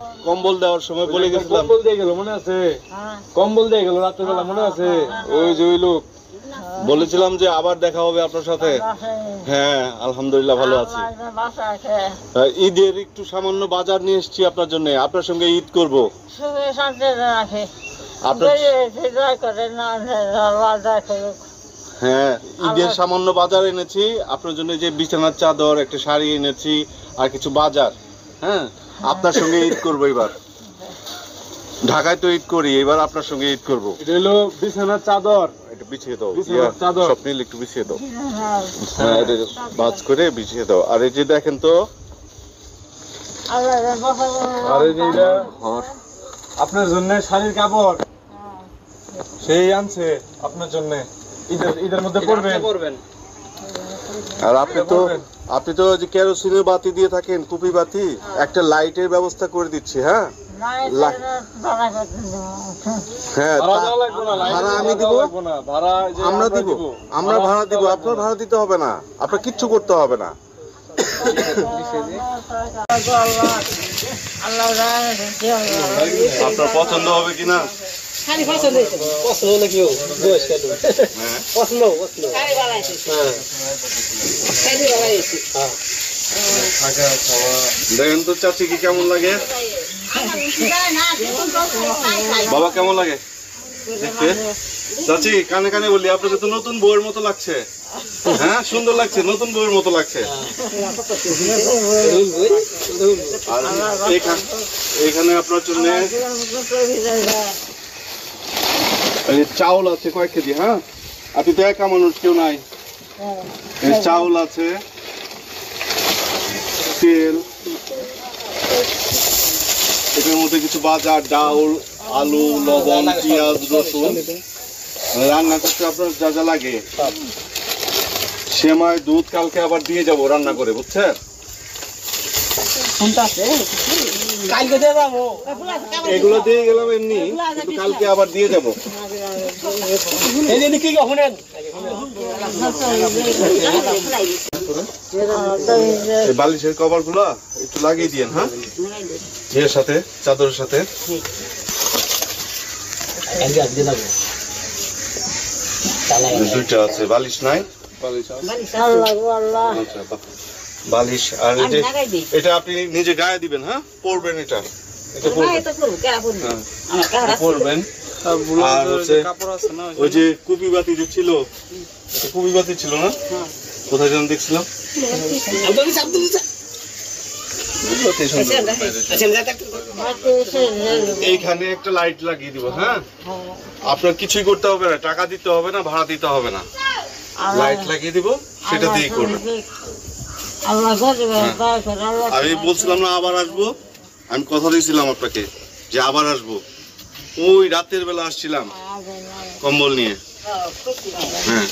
কম্বল দেওয়ার সময় বলে গেছিলাম, কম্বল দিয়ে গেল মনে আছে? কম্বল দিয়ে গেল রাতের বেলা মনে আছে? ওই যে ওই লোক বলেছিলাম যে আবার দেখা হবে আপনার সাথে। হ্যাঁ আলহামদুলিল্লাহ ভালো আছি। ঈদের একটু সামান্য বাজার নিয়ে এসেছি আপনার জন্য, আপনার সঙ্গে ঈদ করব। হ্যাঁ ঈদের সামান্য বাজার এনেছি আপনার জন্য, যে বিছানার চাদর, একটা শাড়ি এনেছি আর কিছু বাজার। হ্যাঁ আপনার সঙ্গে ঈদ করবো এবার। ঢাকায় তো ঈদ করি, এবার আপনার সঙ্গে ঈদ করবো। এটা হলো বিছানার চাদর, এটা বিছিয়ে দাও, চাদর স্বপ্নিল একটু বিছিয়ে দাও। হ্যাঁ এটা ভাঁজ করে বিছিয়ে দাও। আর এই যে দেখেন তো, আর এই যে এটা আপনার জন্য শাড়ির কাপড় সেই আনছে আপনার জন্য, ঈদের মধ্যে পরবেন। আর আপনি তো যে কেরোসিনের বাতি দিয়ে থাকেন, কুপি বাতি, একটা লাইটের ব্যবস্থা করে দিচ্ছি। হ্যাঁ হ্যাঁ ভাড়া আমি দিব, আমরা ভাড়া দিব, আপনার ভাড়া দিতে হবে না, আপনার কিচ্ছু করতে হবে না। আপনার পছন্দ হবে কিনা? দেখেন তো চাচি কি কেমন লাগে, বাবা কেমন লাগে দেখতে? চাচি কানে কানে বলি, আপনাকে তো নতুন বউয়ের মতো লাগছে। হ্যাঁ সুন্দর লাগছে, নতুন বউয়ের মতো লাগছে। আর এখানে আপনার জন্য চাউল আছে কয়েক কেজি। হ্যাঁ আপনি তো একা মানুষ, কেউ নাই। চাউল আছে, তেল, এটার মধ্যে কিছু বাজার, ডাউল, আলু, লবণ, পেঁয়াজ, রসুন। রান্না করতে আপনার যা যা লাগে, সেমাই, দুধ কালকে আবার দিয়ে যাব রান্না করে, বুঝছেন? এগুলো দিয়ে গেলাম এমনি, কিন্তু কালকে আবার দিয়ে যাব। বালিশের কভার গুলা একটু লাগিয়ে দিয়েন। হ্যাঁ এর সাথে, চাদরের সাথে। দুইটা আছে, বালিশ নাই? বালিশ। আর এটা আপনি নিজে গায়ে দিবেন। হ্যাঁ পরবেন, এটা পরবেন। আর হচ্ছে ওই যে কুপি বাতি যে ছিল, কুপি বাতি ছিল না, কোথায় যেন দেখছিলাম, এইখানে একটা লাইট লাগিয়ে দিব। হ্যাঁ আপনার কিছুই করতে হবে না, টাকা দিতে হবে না, ভাড়া দিতে হবে না, লাইট লাগিয়ে দিব, সেটা দিয়ে করবেন। আমি বলছিলাম না আবার আসবো, আমি কথা দিয়েছিলাম আপনাকে যে আবার আসবো। ওই রাতের বেলা আসছিলাম কম্বল নিয়ে। হ্যাঁ